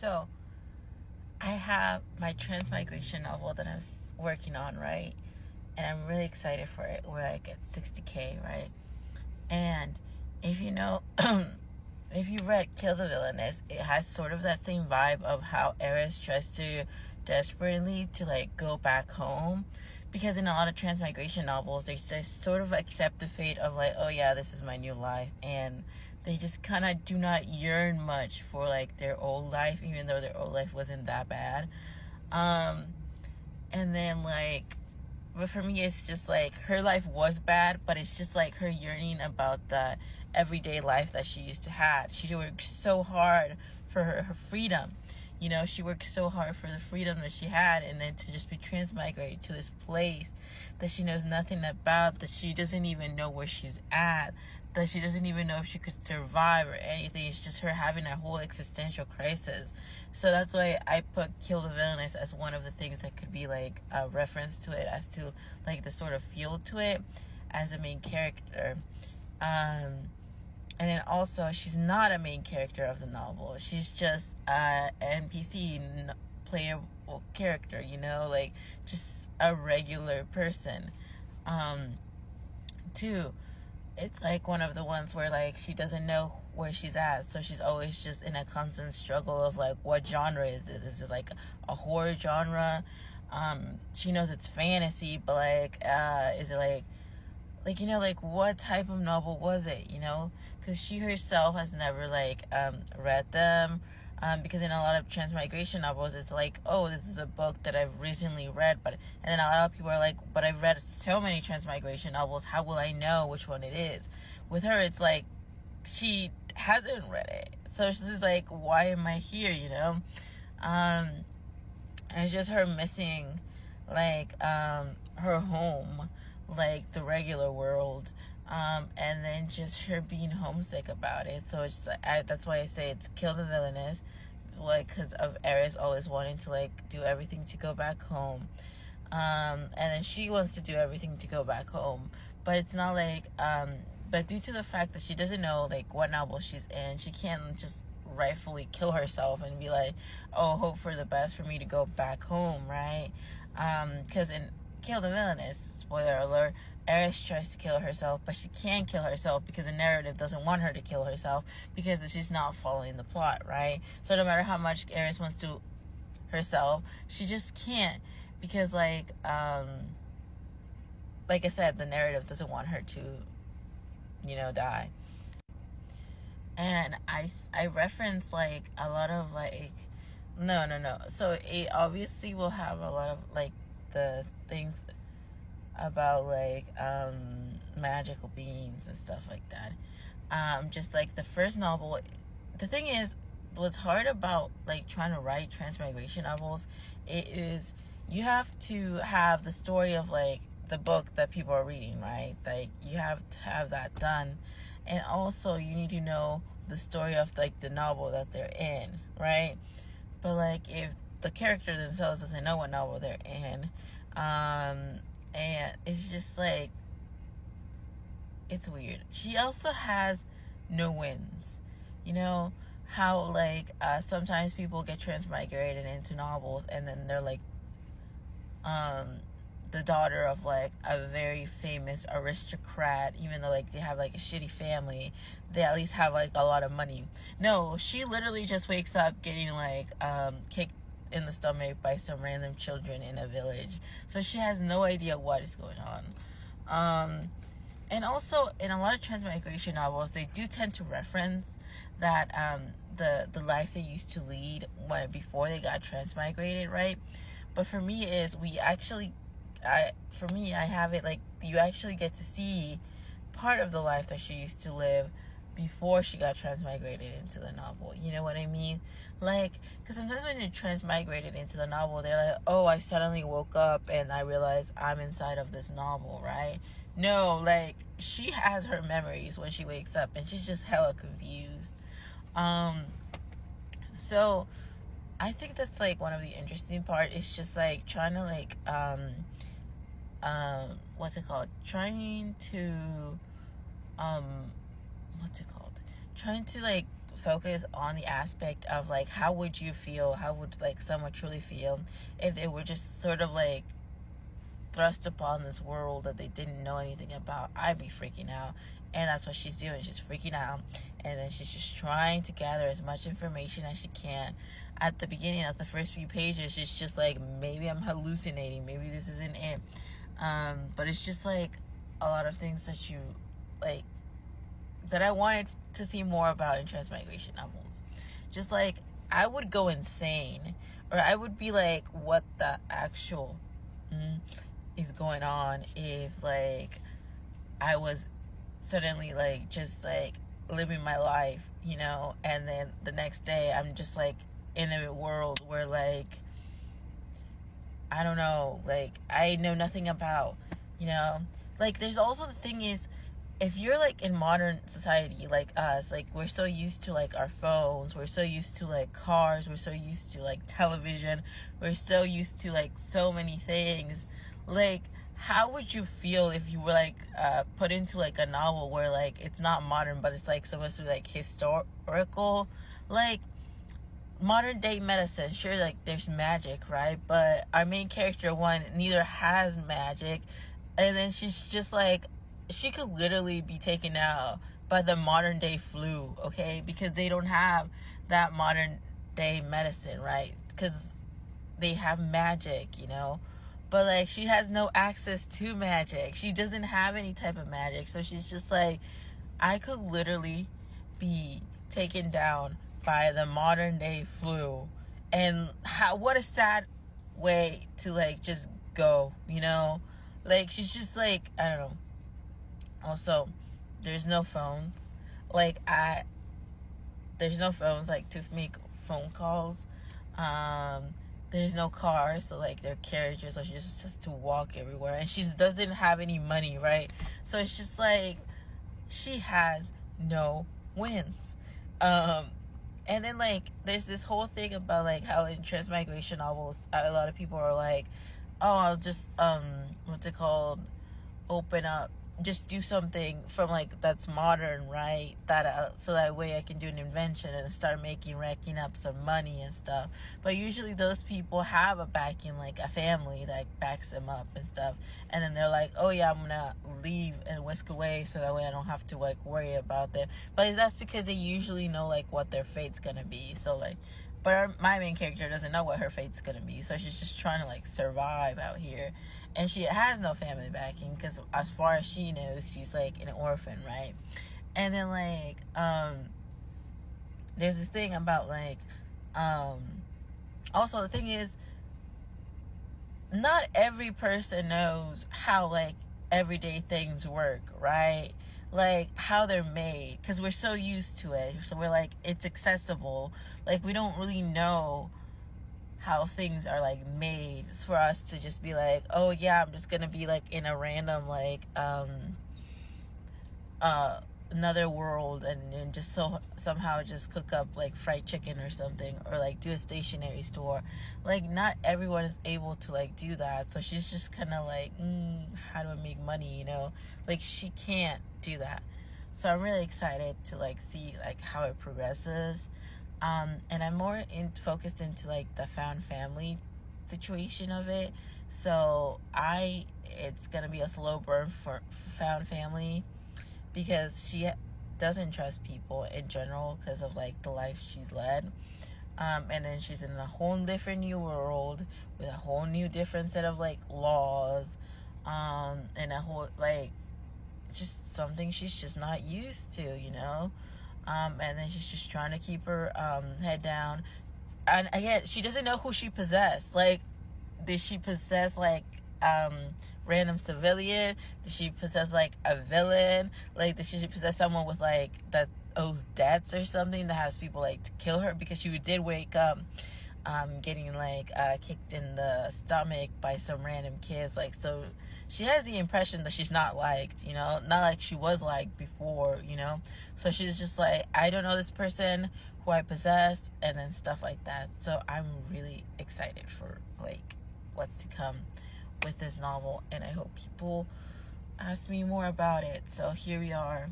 So I have my Transmigration novel that I'm working on, right? And I'm really excited for it. We're like at 60K, right? And if you know, if you read Kill the Villainess, it has sort of that same vibe of how Eris tries to desperately to like go back home. Because in a lot of Transmigration novels, they just sort of accept the fate of like, oh yeah, this is my new life. And they just kind of do not yearn much for like their old life, even though their old life wasn't that bad. And then like, but for me, it's just like her life was bad, but it's just like her yearning about the everyday life that she used to have. She worked so hard for her freedom. You know, she worked so hard for the freedom that she had, and then to just be transmigrated to this place that she knows nothing about, that she doesn't even know where she's at, that she doesn't even know if she could survive or anything. It's just her having a whole existential crisis. So that's why I put Kill the Villainess as one of the things that could be like a reference to it, as to like the sort of feel to it as a main character. And then also, she's not a main character of the novel. She's just a NPC, playable character, you know, like just a regular person. Two, it's like one of the ones where like she doesn't know where she's at, so she's always just in a constant struggle of like, what genre is this? Is it like a horror genre? She knows it's fantasy, but like, is it like, you know, like what type of novel was it, you know? Because she herself has never like read them, because in a lot of Transmigration novels, it's like, oh, this is a book that I've recently read, but, and then a lot of people are like, but I've read so many Transmigration novels, how will I know which one it is? With her, it's like she hasn't read it, so she's like, why am I here, you know? And it's just her missing like her home, like the regular world, and then just her being homesick about it. So it's that's why I say it's Kill the Villainess, like, because of Eris always wanting to like do everything to go back home, and then she wants to do everything to go back home, but it's not like but due to the fact that she doesn't know like what novel she's in, she can't just rightfully kill herself and be like, oh, hope for the best for me to go back home, right? Because in Kill the Villainess, spoiler alert, Eris tries to kill herself, but she can't kill herself because the narrative doesn't want her to kill herself, because she's not following the plot, right? So no matter how much Eris wants to herself, she just can't, because like I said, the narrative doesn't want her to, you know, die. And I reference like a lot of like, no, so it obviously will have a lot of like the things about like magical beings and stuff like that. Just like the first novel, the thing is, what's hard about like trying to write Transmigration novels, it is you have to have the story of like the book that people are reading, right? Like you have to have that done, and also you need to know the story of like the novel that they're in, right? But like if the character themselves doesn't know what novel they're in, and it's just like, it's weird. She also has no wins, you know how like sometimes people get transmigrated into novels, and then they're like the daughter of like a very famous aristocrat, even though like they have like a shitty family, they at least have like a lot of money. No, she literally just wakes up getting like kicked in the stomach by some random children in a village, so she has no idea what is going on. And also in a lot of Transmigration novels, they do tend to reference that the life they used to lead before they got transmigrated, right? But for me is I have it like you actually get to see part of the life that she used to live before she got transmigrated into the novel. You know what I mean? Like, because sometimes when you're transmigrated into the novel, they're like, oh, I suddenly woke up and I realized I'm inside of this novel, right? No, like, she has her memories when she wakes up, and she's just hella confused. So I think that's like one of the interesting part. It's just like trying to like what's it called? Trying to like focus on the aspect of like, how would you feel, how would like someone truly feel if they were just sort of like thrust upon this world that they didn't know anything about. I'd be freaking out. And that's what she's doing. She's freaking out, and then she's just trying to gather as much information as she can. At the beginning of the first few pages, she's just like, maybe I'm hallucinating, maybe this isn't it. But it's just like a lot of things that you like, that I wanted to see more about in Transmigration novels. Just like, I would go insane, or I would be like, what the actual is going on if like I was suddenly like just like living my life, you know, and then the next day I'm just like in a world where like, I don't know, like I know nothing about, you know. Like, there's also the thing is, if you're like in modern society like us, like we're so used to like our phones, we're so used to like cars, we're so used to like television, we're so used to like so many things. Like, how would you feel if you were like put into like a novel where like it's not modern but it's like supposed to be like historical, like modern day medicine? Sure, like there's magic, right? But our main character, one, neither has magic, and then she's just like, she could literally be taken out by the modern day flu, okay? Because they don't have that modern day medicine, right? Because they have magic, you know? But like, she has no access to magic. She doesn't have any type of magic. So she's just like, I could literally be taken down by the modern day flu. And what a sad way to like just go, you know? Like, she's just like, I don't know. Also, there's no phones. Like, there's no phones like to make phone calls. There's no car, so like their carriages, so she just has to walk everywhere, and she doesn't have any money, right? So it's just like, she has no wins. And then like there's this whole thing about like how in Transmigration novels, a lot of people are like, oh, I'll just what's it called, open up, just do something from like that's modern, right? That so that way I can do an invention and start racking up some money and stuff. But usually those people have a backing, like a family that backs them up and stuff. And then they're like, oh yeah, I'm gonna leave and whisk away so that way I don't have to like worry about them. But that's because they usually know like what their fate's gonna be. So like, but my main character doesn't know what her fate's gonna be, so she's just trying to like survive out here, and she has no family backing because as far as she knows, she's like an orphan, right? And then like there's this thing about like also the thing is, not every person knows how like everyday things work, right? Like how they're made, because we're so used to it, so we're like, it's accessible. Like, we don't really know how things are like made for us to just be like, oh yeah, I'm just gonna be like in a random like another world and just somehow just cook up like fried chicken or something, or like do a stationery store. Like, not everyone is able to like do that, so she's just kind of like, how do I make money, you know? Like, she can't do that. So I'm really excited to like see like how it progresses, and I'm more focused into like the found family situation of it. So it's gonna be a slow burn for found family, because she doesn't trust people in general because of like the life she's led, and then she's in a whole different new world with a whole new different set of like laws, and a whole like just something she's just not used to, you know. And then she's just trying to keep her head down, and again, she doesn't know who she possessed. Like, did she possess like random civilian? Did she possess like a villain? Like, did she possess someone with like that owes debts or something that has people like to kill her? Because she did wake up getting like kicked in the stomach by some random kids. Like, so she has the impression that she's not liked, you know, not like she was liked before, you know. So she's just like, I don't know this person who I possessed, and then stuff like that. So I'm really excited for like what's to come with this novel, and I hope people ask me more about it. So here we are.